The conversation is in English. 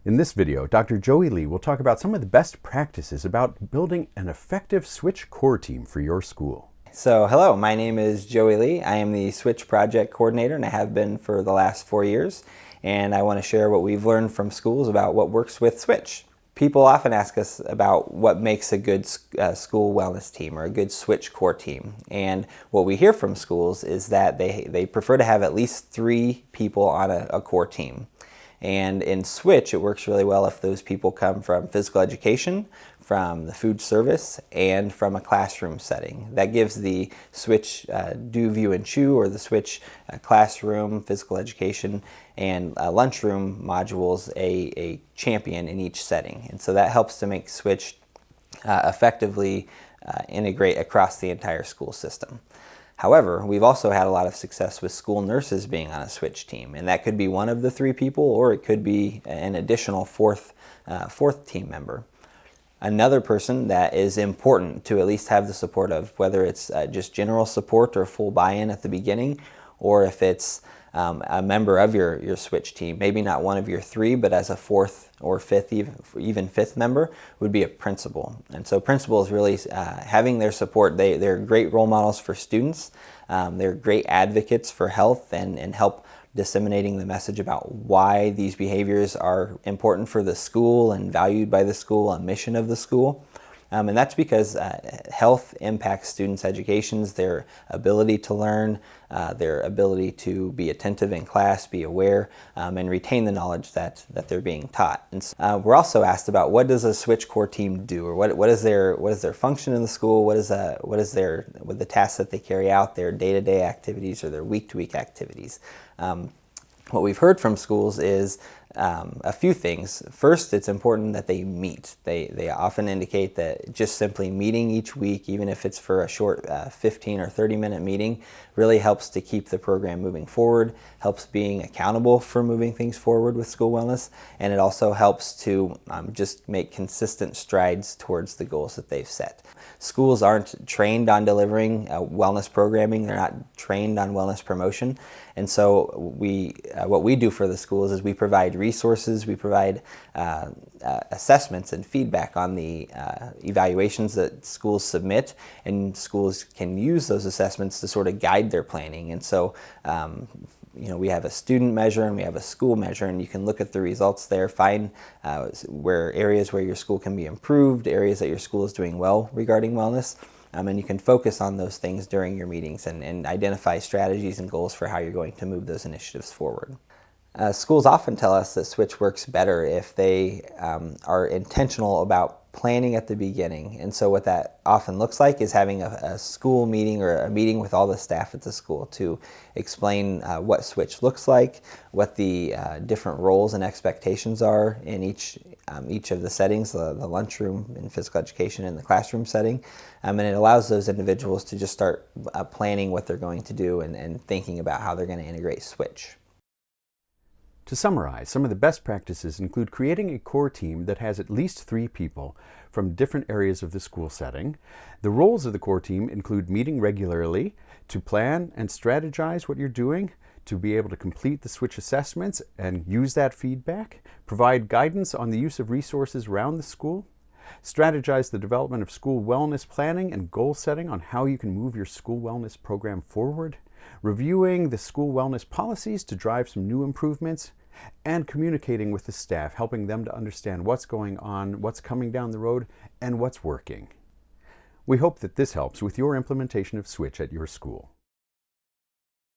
In this video, Dr. Joey Lee will talk about some of the best practices about building an effective Switch core team for your school. So hello, my name is Joey Lee. I am the Switch project coordinator and I have been for the last 4 years. And I want to share what we've learned from schools about what works with Switch. People often ask us about what makes a good school wellness team or a good Switch core team. And what we hear from schools is that they prefer to have at least 3 people on a core team. And in Switch, it works really well if those people come from physical education, from the food service, and from a classroom setting. That gives the Switch Do, View, and Chew, or the Switch classroom, physical education, and lunchroom modules a champion in each setting. And so that helps to make Switch effectively integrate across the entire school system. However, we've also had a lot of success with school nurses being on a Switch team, and that could be one of the 3 people, or it could be an additional fourth team member. Another person that is important to at least have the support of, whether it's just general support or full buy-in at the beginning, or if it's a member of your Switch team, maybe not one of your 3, but as a 4th or 5th, even 5th member, would be a principal. And so principals really having their support, they're great role models for students. They're great advocates for health and help disseminating the message about why these behaviors are important for the school and valued by the school and mission of the school. And that's because health impacts students' educations, their ability to learn, their ability to be attentive in class, be aware, and retain the knowledge that they're being taught. And so, we're also asked about what does a Switch core team do, or what is their function in the school, what is the tasks that they carry out, their day-to-day activities or their week-to-week activities. What we've heard from schools is a few things. First, it's important that they meet. They often indicate that just simply meeting each week, even if it's for a short 15 or 30-minute meeting, really helps to keep the program moving forward, helps being accountable for moving things forward with school wellness, and it also helps to just make consistent strides towards the goals that they've set. Schools aren't trained on delivering wellness programming. They're not trained on wellness promotion. And so what we do for the schools is we provide resources, we provide assessments and feedback on the evaluations that schools submit, and schools can use those assessments to sort of guide their planning. And so we have a student measure and we have a school measure, and you can look at the results there, find areas where your school can be improved, areas that your school is doing well regarding wellness. And you can focus on those things during your meetings and identify strategies and goals for how you're going to move those initiatives forward. Schools often tell us that Switch works better if they are intentional about planning at the beginning. And so what that often looks like is having a school meeting or a meeting with all the staff at the school to explain what Switch looks like, what the different roles and expectations are in each of the settings, the lunchroom in physical education and the classroom setting. And it allows those individuals to just start planning what they're going to do and thinking about how they're going to integrate Switch. To summarize, some of the best practices include creating a core team that has at least 3 people from different areas of the school setting. The roles of the core team include meeting regularly to plan and strategize what you're doing, to be able to complete the Switch assessments and use that feedback, provide guidance on the use of resources around the school, strategize the development of school wellness planning and goal setting on how you can move your school wellness program forward, reviewing the school wellness policies to drive some new improvements, and communicating with the staff, helping them to understand what's going on, what's coming down the road, and what's working. We hope that this helps with your implementation of Switch at your school.